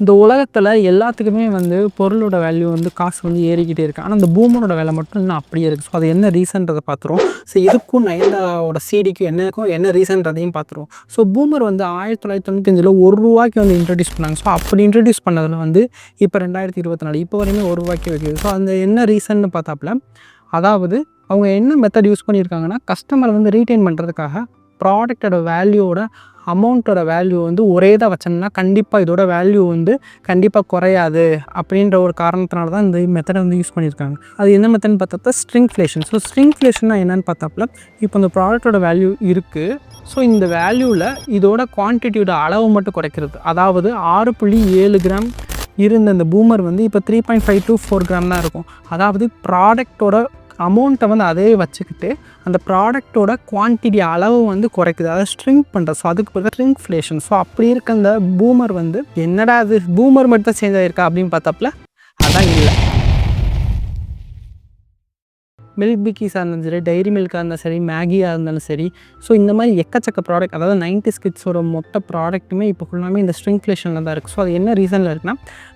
இந்த உலகத்தில் எல்லாத்துக்குமே வந்து பொருளோட வேல்யூ வந்து காசு வந்து ஏறிக்கிட்டே இருக்குது. ஆனால் இந்த பூமரோட வேலை மட்டும் இன்னும் அப்படியே இருக்குது. ஸோ அது என்ன ரீசன்றதை பார்த்துருவோம். ஸோ இதுக்கும் நயன்தாராவோட சீடிக்கும் என்ன ரீசன்றதையும் பார்த்துருவோம். ஸோ பூமர் வந்து 1995 ₹1 வந்து இன்ட்ரடியூஸ் பண்ணாங்க. ஸோ அப்படி இன்ட்ரடியூஸ் பண்ணதில் வந்து இப்போ 2024 இப்போ வரையுமே ₹1 வைக்கிது. ஸோ அந்த என்ன ரீசன்னு பார்த்தாப்புல, அதாவது அவங்க என்ன மெத்தட் யூஸ் பண்ணியிருக்காங்கன்னா, கஸ்டமரை வந்து ரீட்டைன் பண்ணுறதுக்காக ப்ராடக்டோட வேல்யூவோட அமௌண்ட்டோட வேல்யூ வந்து ஒரே தான் வச்சோம்னா கண்டிப்பாக இதோட வேல்யூ வந்து கண்டிப்பாக குறையாது அப்படின்ற ஒரு காரணத்தினால தான் இந்த மெத்தடை வந்து யூஸ் பண்ணியிருக்காங்க. அது என்ன மெத்தட்னு பார்த்தப்ப ஸ்ட்ரிங்ஃப்ளேஷன். ஸோ ஸ்ட்ரிங்ஃப்ளேஷன்னா என்னென்னு பார்த்தாப்புல, இப்போ இந்த ப்ராடக்டோட வேல்யூ இருக்குது. ஸோ இந்த வேல்யூவில் இதோட குவான்டிட்டியோட அளவு மட்டும் குறைக்கிறது. அதாவது 6.7 கிராம் இருந்த இந்த பூமர் வந்து இப்போ 3.5 to 4 கிராம் தான் இருக்கும். அதாவது ப்ராடக்டோட அமௌண்ட்டை வந்து அதே வச்சுக்கிட்டு அந்த ப்ராடக்டோட குவான்டிட்டி அளவு வந்து குறைக்குது. அதாவது ஸ்ட்ரிங்க் பண்ணுறது. ஸோ அதுக்கு பிறகு ஸ்ட்ரிங்ஃப்ளேஷன். ஸோ அப்படி இருக்க அந்த பூமர் வந்து என்னடா அது பூமர் மட்டும் தான் சேஞ்ச் ஆகிருக்கா அப்படின்னு பார்த்தாப்புல அதான் இல்லை. மில்க் பிக்கீஸாக இருந்தாலும் சரி, டைரி மில்காக இருந்தாலும் சரி, மேகியாக இருந்தாலும் சரி, ஸோ இந்த மாதிரி எக்கச்சக்க ப்ராடக்ட், அதாவது 90s கிட்ஸோட மொத்த ப்ராடக்ட்டுமே இப்போ ஃபுல்லாமே இந்த ஸ்ட்ரிங்ஃப்ளேஷனில் தான் இருக்குது. ஸோ அது என்ன ரீசனில் இருக்குன்னா,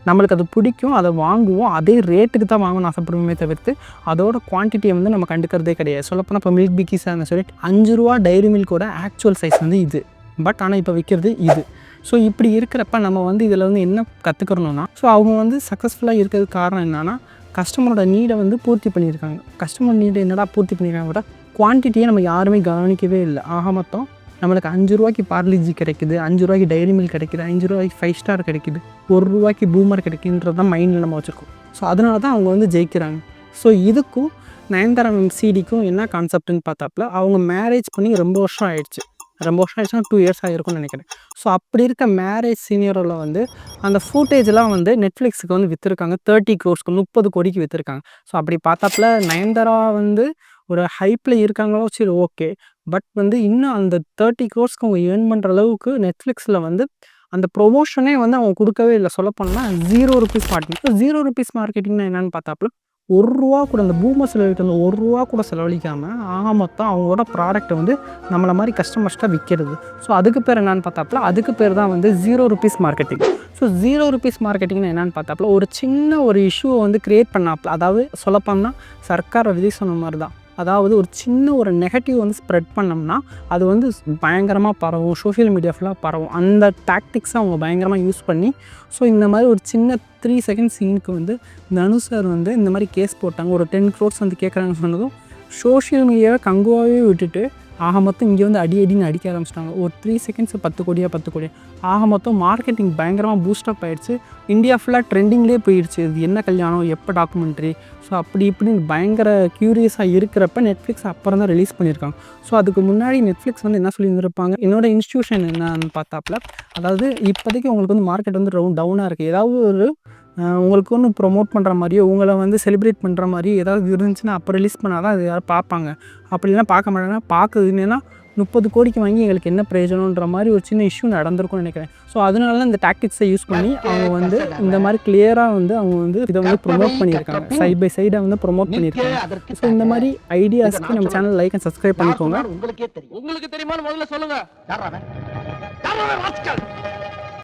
நம்மளுக்கு அது பிடிக்கும், அதை வாங்குவோம், அதே ரேட்டுக்கு தான் வாங்கணும்னு ஆசைப்படுவோமே தவிர்த்து அதோட குவான்டிட்டியை வந்து நம்ம கண்டுக்கிறதே கிடையாது. சொல்லப்போனால் இப்போ மில்க் பிக்கீஸாக இருந்தாலும் சரி, ₹5 டைரி மில்கோட ஆக்சுவல் சைஸ் வந்து இது, பட் ஆனால் இப்போ விற்கிறது இது. ஸோ இப்படி இருக்கிறப்ப நம்ம வந்து இதில் வந்து என்ன கற்றுக்கிறோம்னா, ஸோ அவங்க வந்து சக்ஸஸ்ஃபுல்லாக இருக்கிறதுக்கு காரணம் என்னென்னா, கஸ்டமரோட நீடை வந்து பூர்த்தி பண்ணியிருக்காங்க. கஸ்டமர் நீடை என்னடா பூர்த்தி பண்ணியிருக்காங்க விட குவான்டிட்டியை நம்ம யாருமே கவனிக்கவே இல்லை. ஆக மொத்தம் நம்மளுக்கு ₹5 பார்லிஜி கிடைக்குது, ₹5 டைரி மில்க் கிடைக்குது, ₹5 5 ஸ்டார் கிடைக்குது, ₹1 பூமர் கிடைக்குன்றது தான் மைண்டில் நம்ம வச்சுருக்கோம். ஸோ அதனால தான் அவங்க வந்து ஜெயிக்கிறாங்க. ஸோ இதுக்கும் நயன்தாரா சீடிக்கும் என்ன கான்செப்ட்னு பார்த்தாப்புல, அவங்க மேரேஜ் பண்ணி ரொம்ப வருஷம் ஆயிடுச்சு. 2 இயர்ஸ் ஆகிருக்கும்னு நினைக்கிறேன். ஸோ அப்படி இருக்க மேரேஜ் சீனியரில் வந்து அந்த ஃபுட்டேஜ்லாம் வந்து நெட்ஃப்ளிக்ஸுக்கு வந்து விற்றுருக்காங்க. 30 crores 30 கோடிக்கு விற்றுருக்காங்க. ஸோ அப்படி பார்த்தாப்புல நயன்தாரா வந்து ஒரு ஹைப்பில் இருக்காங்களோ சரி ஓகே. பட் வந்து இன்னும் அந்த 30 crores அவங்க ஏர்ன் பண்ணுற அளவுக்கு நெட்ஃப்ளிக்ஸில் வந்து அந்த ப்ரொமோஷனே வந்து அவங்க கொடுக்கவே இல்லை. சொல்லப்போனால் ₹0 மார்க்கெட்டிங். ₹0 மார்க்கெட்டிங்னா என்னென்னு பார்த்தாப்புல, ₹1 கூட அந்த பூமர் செலவழிக்க அந்த ₹1 கூட செலவழிக்காமல் ஆக மொத்தம் அவங்களோட ப்ராடக்ட்டை வந்து நம்மளை மாதிரி கஸ்டமர்ஸ்ட்டாக விற்கிறது. ஸோ அதுக்கு பேர் என்னென்னு பார்த்தாப்புல, அதுக்கு பேர் தான் வந்து ₹0 மார்க்கெட்டிங். ஸோ ₹0 மார்க்கெட்டிங்னா என்னென்னு பார்த்தாப்புல, ஒரு சின்ன ஒரு இஷ்யூவை வந்து க்ரியேட் பண்ணாப்புல, அதாவது சொல்லப்போனால் சர்க்கார் விஜய் சொன்ன மாதிரி தான். அதாவது ஒரு சின்ன ஒரு நெகட்டிவ் வந்து ஸ்ப்ரெட் பண்ணோம்னா அது வந்து பயங்கரமாக பரவும், சோஷியல் மீடியா ஃபுல்லாக பரவும். அந்த டாக்டிக்ஸை அவங்க பயங்கரமாக யூஸ் பண்ணி, ஸோ இந்த மாதிரி ஒரு சின்ன 3 செகண்ட் சீனுக்கு வந்து தனு சார் வந்து இந்த மாதிரி கேஸ் போட்டாங்க. ஒரு 10 crores வந்து கேட்குறாங்கன்னு சொன்னதும் சோஷியல் மீடியாவை கங்குவாகவே விட்டுட்டு ஆக மொத்தம் இங்கே வந்து அடின்னு அடிக்க ஆரம்பிச்சிட்டாங்க. ஒரு 3 செகண்ட்ஸ் 10 கோடி. ஆக மொத்தம் மார்க்கெட்டிங் பயங்கரமாக பூஸ்டப் ஆகிடுச்சு. இந்தியா ஃபுல்லாக ட்ரெண்டிங்லேயே போயிடுச்சு. இது என்ன கல்யாணம், எப்போ டாக்குமெண்ட்ரி, ஸோ அப்படி இப்படின்னு பயங்கர க்யூரியஸாக இருக்கிறப்ப நெட்ஃப்ளிக்ஸ் அப்புறம் தான் ரிலீஸ் பண்ணியிருக்காங்க. ஸோ அதுக்கு முன்னாடி நெட்ஃப்ளிக்ஸ் வந்து என்ன சொல்லியிருந்திருப்பாங்க, என்னோடய இன்ஸ்டியூஷன் என்னன்னு பார்த்தாப்புல, அதாவது இப்போதைக்கு உங்களுக்கு வந்து மார்க்கெட் வந்து டவுனாக இருக்குது, ஏதாவது ஒரு உங்களுக்கு ஒன்று ப்ரொமோட் பண்ணுற மாதிரியோ உங்களை வந்து செலிப்ரேட் பண்ணுற மாதிரியோ ஏதாவது இருந்துச்சுன்னா அப்போ ரிலீஸ் பண்ணால் தான் அது யாரும் பார்ப்பாங்க. அப்படிலாம் பார்க்க மாட்டாங்கன்னா பார்க்குது என்னென்னா 30 கோடிக்கு வாங்கி எங்களுக்கு என்ன பிரயோஜனன்ற மாதிரி ஒரு சின்ன இஷ்யூ நடந்திருக்கும்னு நினைக்கிறேன். ஸோ அதனால தான் இந்த டாக்டிக்ஸை யூஸ் பண்ணி அவங்க வந்து இந்த மாதிரி கிளியராக வந்து அவங்க வந்து இதை வந்து ப்ரொமோட் பண்ணியிருக்காங்க. சைட் பை சைடாக வந்து ப்ரொமோட் பண்ணியிருக்காங்க. ஸோ இந்த மாதிரி ஐடியாஸ்க்கு நம்ம சேனல் லைக் அண்ட் சப்ஸ்கிரைப் பண்ணிக்கோங்க. உங்களுக்கு தெரியுமான்னு முதல்ல சொல்லுங்க.